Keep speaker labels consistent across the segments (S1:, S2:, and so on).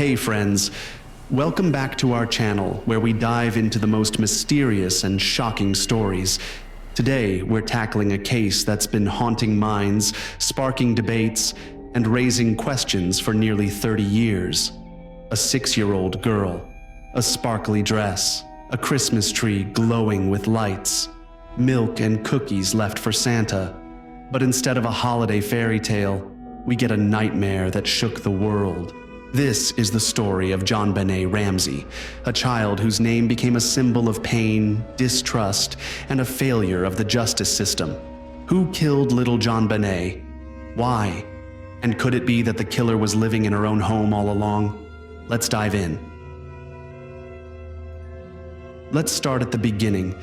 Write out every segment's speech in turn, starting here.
S1: Hey friends, welcome back to our channel where we dive into the most mysterious and shocking stories. Today, we're tackling a case that's been haunting minds, sparking debates, and raising questions for nearly 30 years. A 6-year-old girl, a sparkly dress, a Christmas tree glowing with lights, milk and cookies left for Santa. But instead of a holiday fairy tale, we get a nightmare that shook the world. This is the story of JonBenét Ramsey, a child whose name became a symbol of pain, distrust, and a failure of the justice system. Who killed little JonBenét? Why? And could it be that the killer was living in her own home all along? Let's dive in. Let's start at the beginning.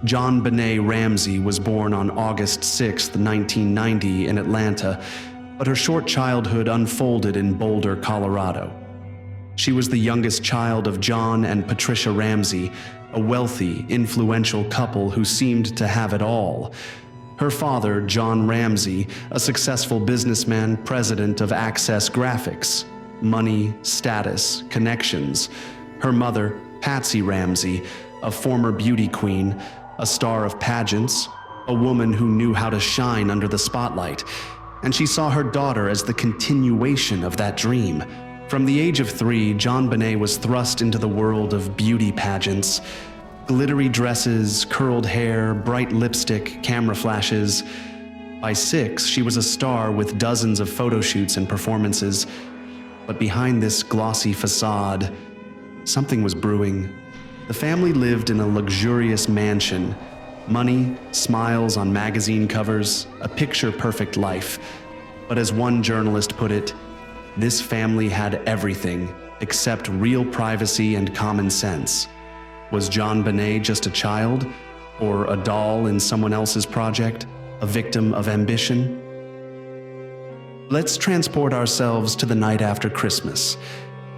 S1: JonBenét Ramsey was born on August 6, 1990 in Atlanta, but her short childhood unfolded in Boulder, Colorado. She was the youngest child of John and Patricia Ramsey, a wealthy, influential couple who seemed to have it all. Her father, John Ramsey, a successful businessman, president of Access Graphics. Money, status, connections. Her mother, Patsy Ramsey, a former beauty queen, a star of pageants, a woman who knew how to shine under the spotlight. And she saw her daughter as the continuation of that dream. From the age of 3, JonBenét was thrust into the world of beauty pageants. Glittery dresses, curled hair, bright lipstick, camera flashes. By 6, she was a star with dozens of photo shoots and performances. But behind this glossy facade, something was brewing. The family lived in a luxurious mansion. Money, smiles on magazine covers, a picture-perfect life. But as one journalist put it, this family had everything except real privacy and common sense. Was JonBenét just a child? Or a doll in someone else's project? A victim of ambition? Let's transport ourselves to the night after Christmas,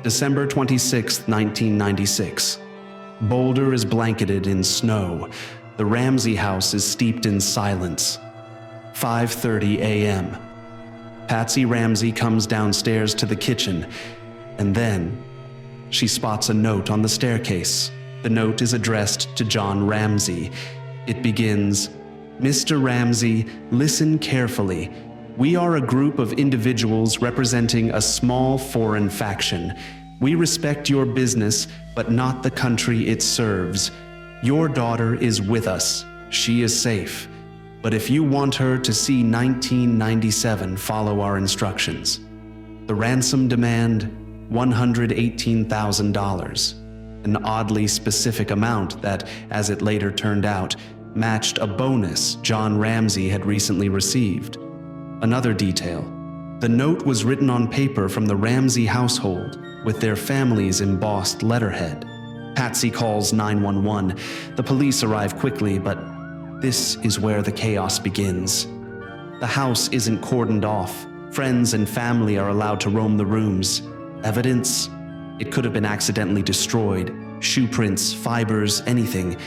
S1: December 26, 1996. Boulder is blanketed in snow. The Ramsey house is steeped in silence. 5:30 a.m. Patsy Ramsey comes downstairs to the kitchen, and then she spots a note on the staircase. The note is addressed to John Ramsey. It begins, "Mr. Ramsey, listen carefully. We are a group of individuals representing a small foreign faction. We respect your business, but not the country it serves. Your daughter is with us. She is safe. But if you want her to see 1997, follow our instructions. The ransom demand, $118,000. An oddly specific amount that, as it later turned out, matched a bonus John Ramsey had recently received. Another detail. The note was written on paper from the Ramsey household, with their family's embossed letterhead. Patsy calls 911. The police arrive quickly, but this is where the chaos begins. The house isn't cordoned off. Friends and family are allowed to roam the rooms. Evidence? It could have been accidentally destroyed. Shoe prints, fibers, anything.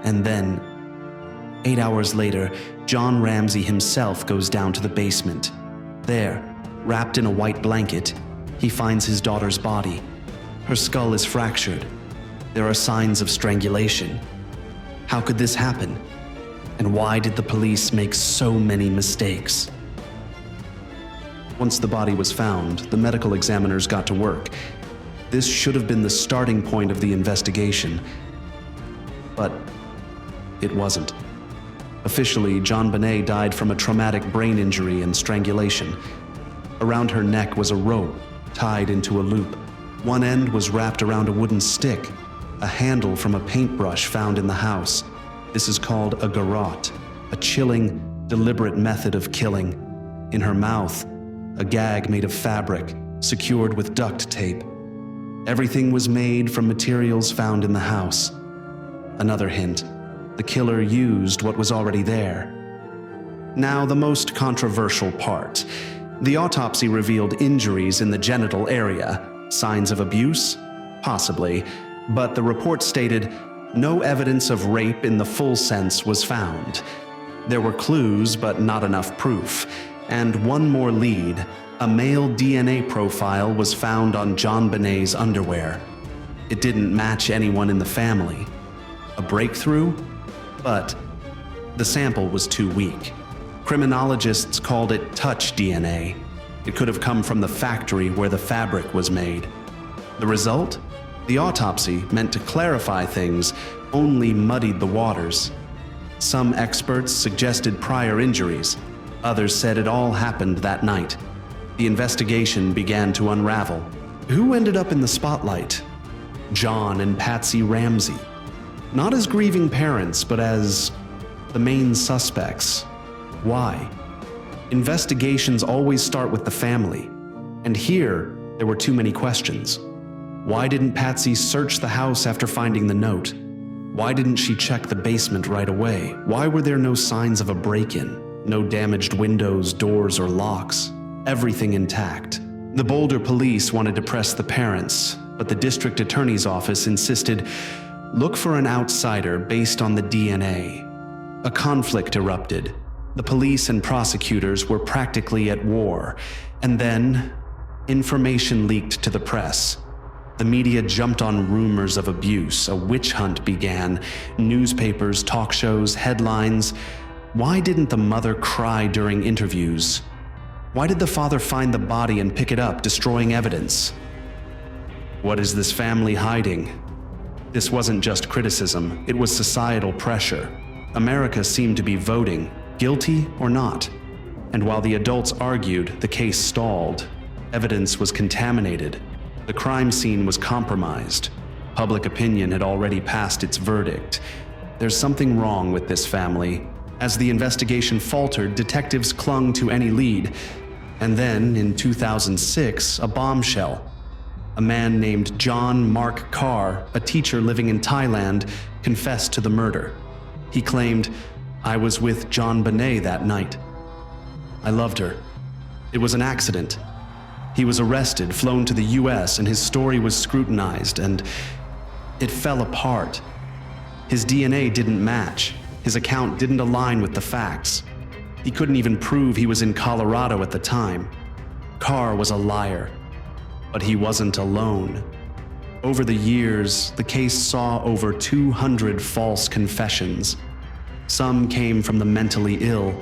S1: And then, 8 hours later, John Ramsey himself goes down to the basement. There, wrapped in a white blanket, he finds his daughter's body. Her skull is fractured. There are signs of strangulation. How could this happen? And why did the police make so many mistakes? Once the body was found, the medical examiners got to work. This should have been the starting point of the investigation. But it wasn't. Officially, JonBenét died from a traumatic brain injury and strangulation. Around her neck was a rope tied into a loop. One end was wrapped around a wooden stick, a handle from a paintbrush found in the house. This is called a garrote, a chilling, deliberate method of killing. In her mouth, a gag made of fabric, secured with duct tape. Everything was made from materials found in the house. Another hint, the killer used what was already there. Now, the most controversial part. The autopsy revealed injuries in the genital area. Signs of abuse? Possibly. But the report stated, no evidence of rape in the full sense was found. There were clues, but not enough proof. And one more lead, a male DNA profile was found on JonBenét's underwear. It didn't match anyone in the family. A breakthrough? But the sample was too weak. Criminologists called it touch DNA. It could have come from the factory where the fabric was made. The result? The autopsy, meant to clarify things, only muddied the waters. Some experts suggested prior injuries. Others said it all happened that night. The investigation began to unravel. Who ended up in the spotlight? John and Patsy Ramsey. Not as grieving parents, but as the main suspects. Why? Investigations always start with the family. And here, there were too many questions. Why didn't Patsy search the house after finding the note? Why didn't she check the basement right away? Why were there no signs of a break-in? No damaged windows, doors, or locks? Everything intact. The Boulder police wanted to press the parents, but the district attorney's office insisted, look for an outsider based on the DNA. A conflict erupted. The police and prosecutors were practically at war, and then information leaked to the press. The media jumped on rumors of abuse. A witch hunt began. Newspapers, talk shows, headlines. Why didn't the mother cry during interviews? Why did the father find the body and pick it up, destroying evidence? What is this family hiding? This wasn't just criticism, it was societal pressure. America seemed to be voting, guilty or not. And while the adults argued, the case stalled. Evidence was contaminated. The crime scene was compromised. Public opinion had already passed its verdict. There's something wrong with this family. As the investigation faltered, detectives clung to any lead. And then, in 2006, a bombshell. A man named John Mark Carr, a teacher living in Thailand, confessed to the murder. He claimed, "I was with JonBenét that night. I loved her. It was an accident." He was arrested, flown to the US, and his story was scrutinized, and it fell apart. His DNA didn't match. His account didn't align with the facts. He couldn't even prove he was in Colorado at the time. Carr was a liar. But he wasn't alone. Over the years, the case saw over 200 false confessions. Some came from the mentally ill.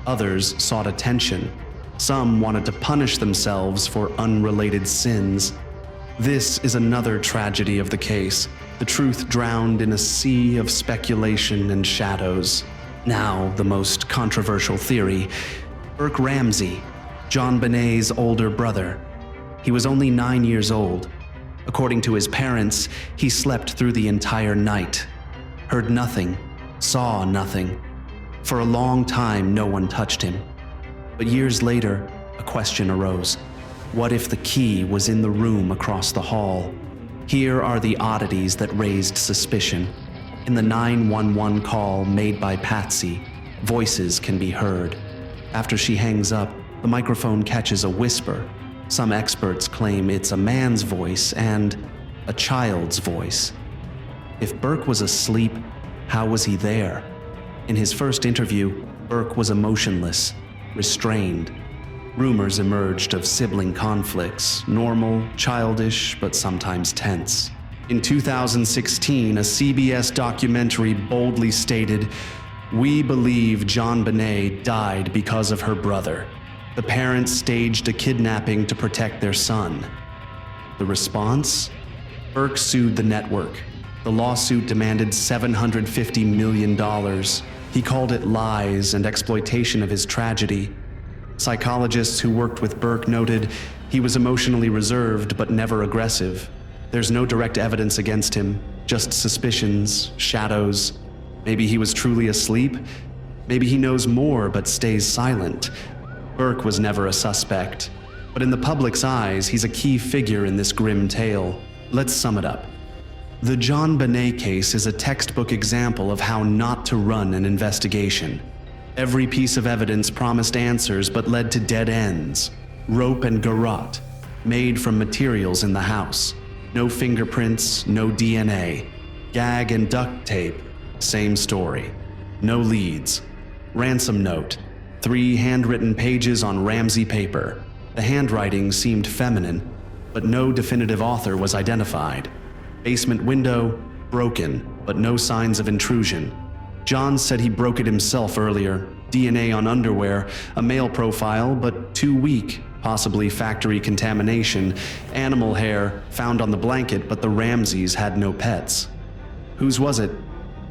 S1: Others sought attention. Some wanted to punish themselves for unrelated sins. This is another tragedy of the case, the truth drowned in a sea of speculation and shadows. Now, the most controversial theory. Burke Ramsey, JonBenét's older brother. He was only 9 years old. According to his parents, he slept through the entire night. Heard nothing, saw nothing. For a long time, no one touched him. But years later, a question arose. What if the key was in the room across the hall? Here are the oddities that raised suspicion. In the 911 call made by Patsy, voices can be heard. After she hangs up, the microphone catches a whisper. Some experts claim it's a man's voice and a child's voice. If Burke was asleep, how was he there? In his first interview, Burke was emotionless, restrained. Rumors emerged of sibling conflicts, normal, childish, but sometimes tense. In 2016, a CBS documentary boldly stated, "We believe JonBenét died because of her brother. The parents staged a kidnapping to protect their son." The response? Burke sued the network. The lawsuit demanded $750 million. He called it lies and exploitation of his tragedy. Psychologists who worked with Burke noted he was emotionally reserved but never aggressive. There's no direct evidence against him, just suspicions, shadows. Maybe he was truly asleep. Maybe he knows more but stays silent. Burke was never a suspect, but in the public's eyes, he's a key figure in this grim tale. Let's sum it up. The JonBenét case is a textbook example of how not to run an investigation. Every piece of evidence promised answers but led to dead ends. Rope and garrote, made from materials in the house. No fingerprints, no DNA. Gag and duct tape, same story. No leads. Ransom note, 3 handwritten pages on Ramsey paper. The handwriting seemed feminine, but no definitive author was identified. Basement window, broken, but no signs of intrusion. John said he broke it himself earlier. DNA on underwear, a male profile, but too weak, possibly factory contamination. Animal hair found on the blanket, but the Ramseys had no pets. Whose was it?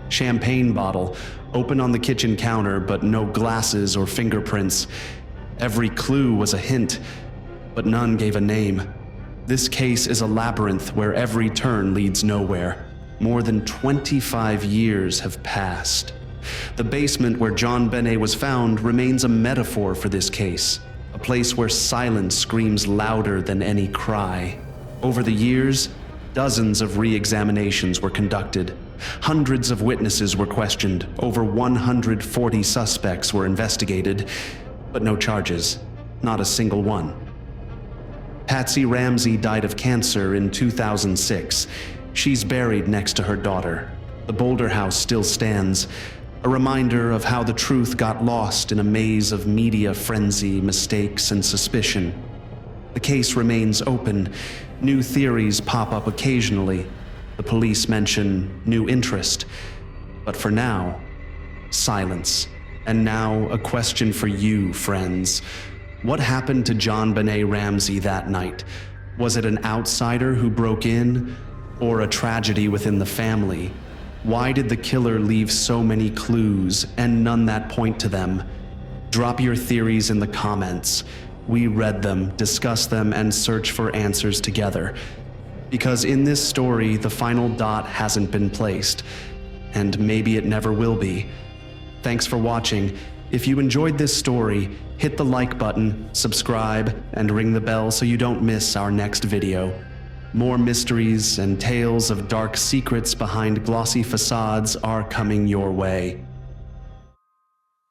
S1: Champagne bottle, open on the kitchen counter, but no glasses or fingerprints. Every clue was a hint, but none gave a name. This case is a labyrinth where every turn leads nowhere. More than 25 years have passed. The basement where JonBenét was found remains a metaphor for this case, a place where silence screams louder than any cry. Over the years, dozens of re-examinations were conducted. Hundreds of witnesses were questioned. Over 140 suspects were investigated, but no charges, not a single one. Patsy Ramsey died of cancer in 2006. She's buried next to her daughter. The Boulder house still stands, a reminder of how the truth got lost in a maze of media frenzy, mistakes, and suspicion. The case remains open. New theories pop up occasionally. The police mention new interest. But for now, silence. And now, a question for you, friends. What happened to JonBenét Ramsey that night? Was it an outsider who broke in, or a tragedy within the family? Why did the killer leave so many clues and none that point to them? Drop your theories in the comments. We read them, discuss them, and search for answers together. Because in this story, the final dot hasn't been placed, and maybe it never will be. Thanks for watching. If you enjoyed this story, hit the like button, subscribe, and ring the bell so you don't miss our next video. More mysteries and tales of dark secrets behind glossy facades are coming your way.